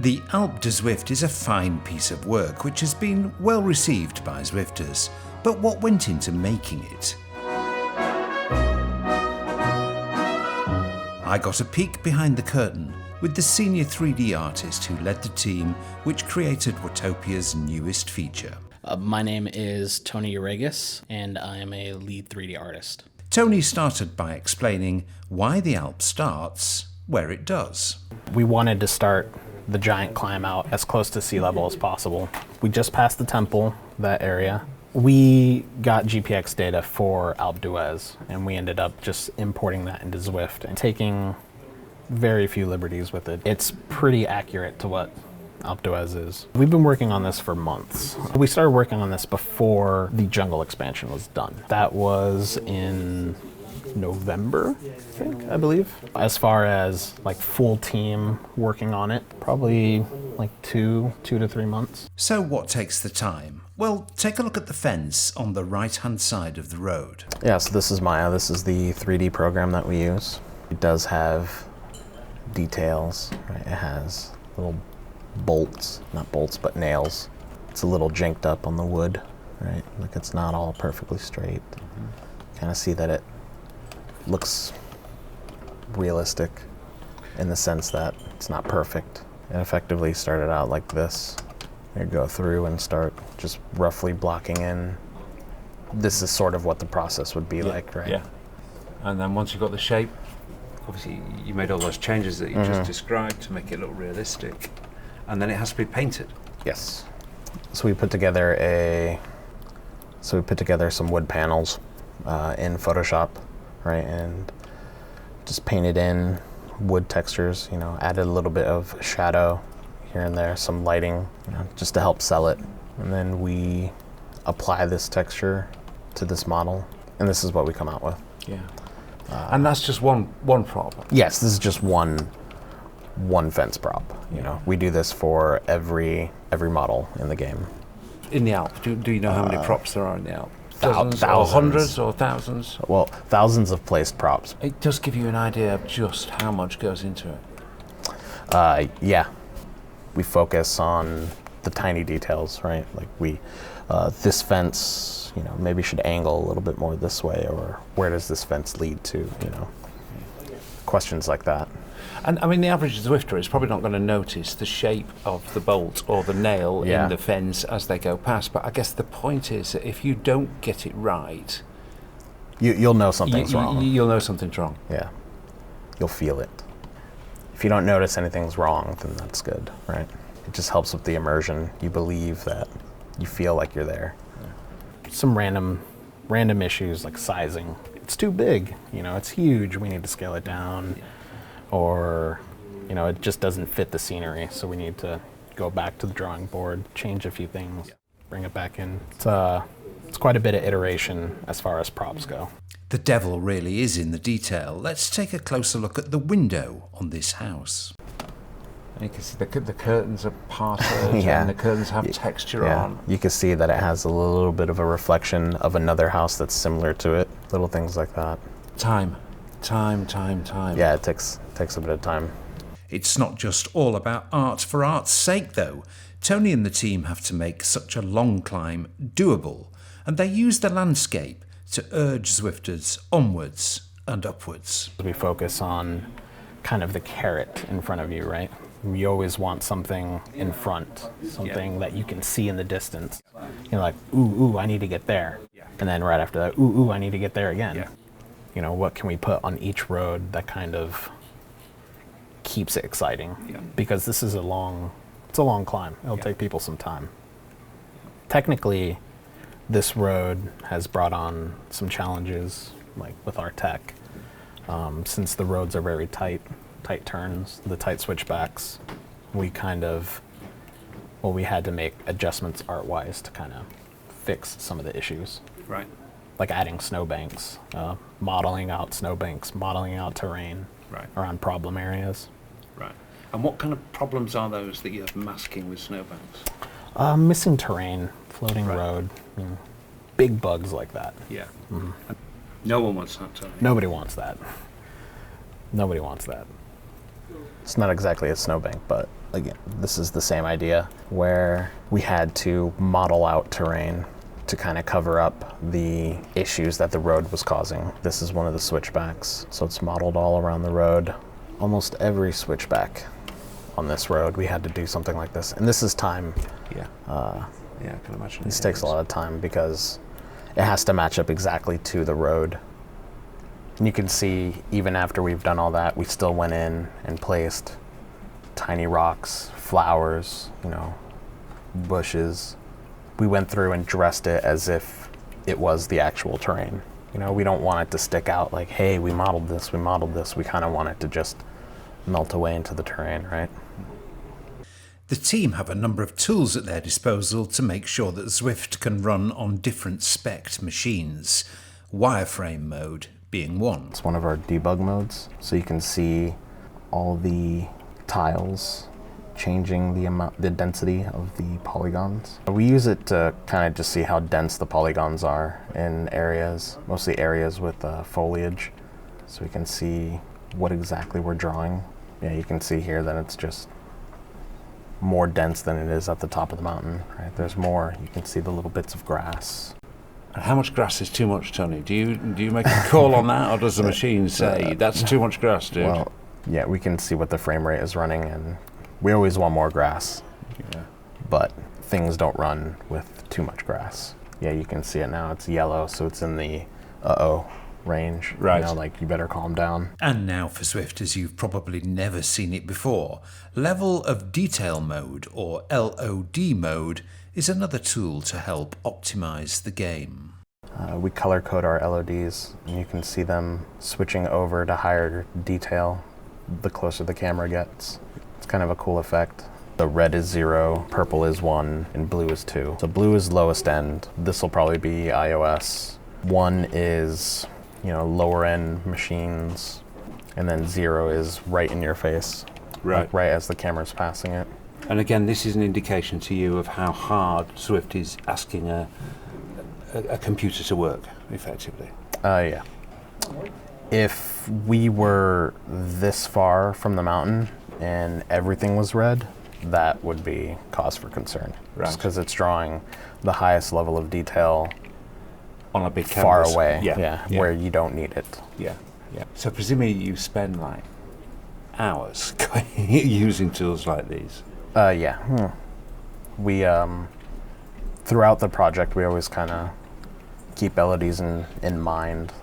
The Alpe de Zwift is a fine piece of work which has been well received by Zwifters, but what went into making it? I got a peek behind the curtain with the senior 3D artist who led the team which created Watopia's newest feature. My name is Tony Reyes, and I am a lead 3D artist. Tony started by explaining why the Alpe starts where it does. We wanted to start the giant climb out as close to sea level as possible. We just passed the temple, that area. We got GPX data for Alpe d'Huez, and we ended up just importing that into Zwift and taking very few liberties with it. It's pretty accurate to what Alpe d'Huez is. We've been working on this for months. We started working on this before the jungle expansion was done. That was in November, I believe. As far as like full team working on it, probably like two to 3 months. So what takes the time? Well, take a look at the fence on the right-hand side of the road. Yeah, so this is Maya. This is the 3D program that we use. It does have details, right? It has little bolts, not bolts, but nails. It's a little jinked up on the wood, right? Like it's not all perfectly straight. Kind of see that it looks realistic in the sense that it's not perfect. It effectively started out like this. You go through and start just roughly blocking in. This is sort of what the process would be like, right? Yeah. And then once you've got the shape, obviously you made all those changes that you just described to make it look realistic. And then it has to be painted. Yes. So we put together some wood panels in Photoshop, right? And just painted in wood textures, you know, added a little bit of shadow here and there, some lighting, you know, just to help sell it. And then we apply this texture to this model, and this is what we come out with. Yeah. And that's just one prop? Yes, this is just one fence prop. You know, we do this for every model in the game. In the Alpe, do you know how many props there are in the Alpe? Thousands. Or hundreds or thousands? Well, thousands of placed props. It does give you an idea of just how much goes into it. Yeah. We focus on the tiny details, right? Like this fence, you know, maybe should angle a little bit more this way, or where does this fence lead to, you know? Questions like that. And I mean, the average Zwifter is probably not going to notice the shape of the bolt or the nail in the fence as they go past. But I guess the point is that if you don't get it right, you'll know something's wrong. You'll know something's wrong. Yeah, you'll feel it. If you don't notice anything's wrong, then that's good, right? It just helps with the immersion. You believe that, you feel like you're there. Some random issues like sizing. It's too big, you know, it's huge. We need to scale it down. Or, you know, it just doesn't fit the scenery, so we need to go back to the drawing board, change a few things, bring it back in. It's quite a bit of iteration as far as props go. The devil really is in the detail. Let's take a closer look at the window on this house. You can see the curtains are parted Yeah. and the curtains have texture on. You can see that it has a little bit of a reflection of another house that's similar to it. Little things like that. Time. Yeah, it takes a bit of time. It's not just all about art for art's sake, though. Tony and the team have to make such a long climb doable, and they use the landscape to urge Zwifters onwards and upwards. We focus on kind of the carrot in front of you, right? We always want something in front, something that you can see in the distance. You're like, ooh, I need to get there. And then right after that, ooh, I need to get there again. You know, what can we put on each road that kind of keeps it exciting? Because this is it's a long climb. It'll take people some time. Technically, this road has brought on some challenges, like with our tech. Since the roads are very tight turns, the tight switchbacks, we had to make adjustments art-wise to kind of fix some of the issues. Right. Like adding snowbanks, modeling out snowbanks, modeling out terrain around problem areas. Right. And what kind of problems are those that you're masking with snowbanks? Missing terrain, floating road, big bugs like that. Yeah. No one wants that, Tony. Nobody wants that. Nobody wants that. It's not exactly a snowbank, but again, this is the same idea where we had to model out terrain to kind of cover up the issues that the road was causing. This is one of the switchbacks, so it's modeled all around the road. Almost every switchback on this road, we had to do something like this. And this is time. Yeah. Yeah, I can imagine. This takes a lot of time because it has to match up exactly to the road. And you can see, even after we've done all that, we still went in and placed tiny rocks, flowers, you know, bushes. We went through and dressed it as if it was the actual terrain. You know, we don't want it to stick out like, hey, we modeled this, we modeled this. We kind of want it to just melt away into the terrain, right? The team have a number of tools at their disposal to make sure that Zwift can run on different spec'd machines, wireframe mode being one. It's one of our debug modes, so you can see all the tiles changing the density of the polygons. We use it to kind of just see how dense the polygons are in areas, mostly areas with foliage, so we can see what exactly we're drawing. Yeah, you can see here that it's just more dense than it is at the top of the mountain, right? There's more. You can see the little bits of grass. How much grass is too much, Tony? Do you make a call on that, or does the machine say that's too much grass, dude? Well, yeah, we can see what the frame rate is running, and we always want more grass. Yeah. But things don't run with too much grass. Yeah, you can see it now. It's yellow, so it's in the range. Right. You know, like, you better calm down. And now for Zwifters, you've probably never seen it before. Level of Detail Mode, or LOD Mode, is another tool to help optimize the game. We color code our LODs, and you can see them switching over to higher detail the closer the camera gets. It's kind of a cool effect. The red is 0, purple is 1, and blue is 2. So blue is lowest end. This will probably be iOS. 1 is, you know, lower end machines, and then 0 is right in your face, right, like right as the camera's passing it. And again, this is an indication to you of how hard Zwift is asking a computer to work, effectively. Yeah. If we were this far from the mountain and everything was red, that would be cause for concern. Right. Just because it's drawing the highest level of detail on a big far canvas. away, Yeah. where you don't need it. Yeah. So presumably you spend like hours using tools like these. Yeah. We, throughout the project, we always kind of keep LODs in mind.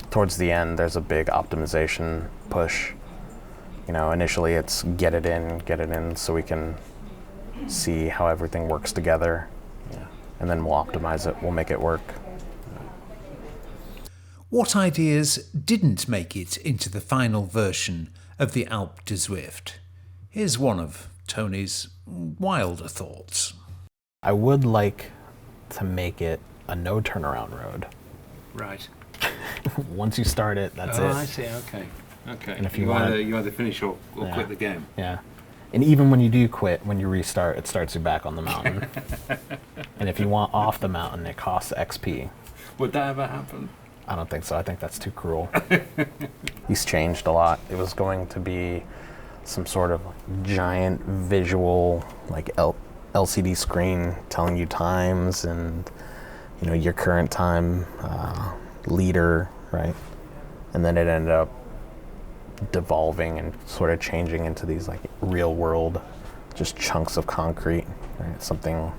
Towards the end, there's a big optimization push. You know, initially it's get it in so we can see how everything works together. Yeah. And then we'll optimize it, we'll make it work. What ideas didn't make it into the final version of the Alpe to Zwift? Here's one of Tony's wilder thoughts. I would like to make it a no turnaround road. Right. Once you start it, that's it. Oh, I see. Okay. And if you either finish or quit the game. Yeah. And even when you do quit, when you restart, it starts you back on the mountain. And if you want off the mountain, it costs XP. Would that ever happen? I don't think so. I think that's too cruel. He's changed a lot. It was going to be some sort of giant visual, like LCD screen telling you times and, you know, your current time, leader, right? And then it ended up devolving and sort of changing into these like real world, just chunks of concrete, right? Something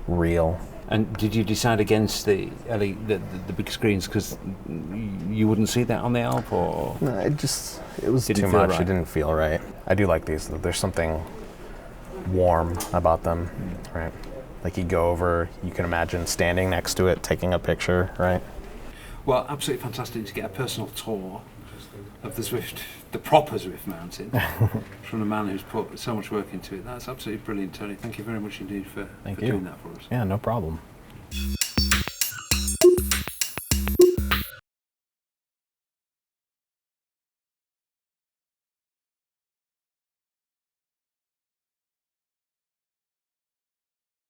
real. And did you decide against the big screens because you wouldn't see that on the Alpe, or? No, it was too much. Right. It didn't feel right. I do like these. There's something warm about them, right? Like you go over, you can imagine standing next to it, taking a picture, right? Well, absolutely fantastic to get a personal tour of the Zwift, the proper Zwift mountain, from a man who's put so much work into it. That's absolutely brilliant, Tony. Thank you very much indeed for doing that for us. Yeah, no problem.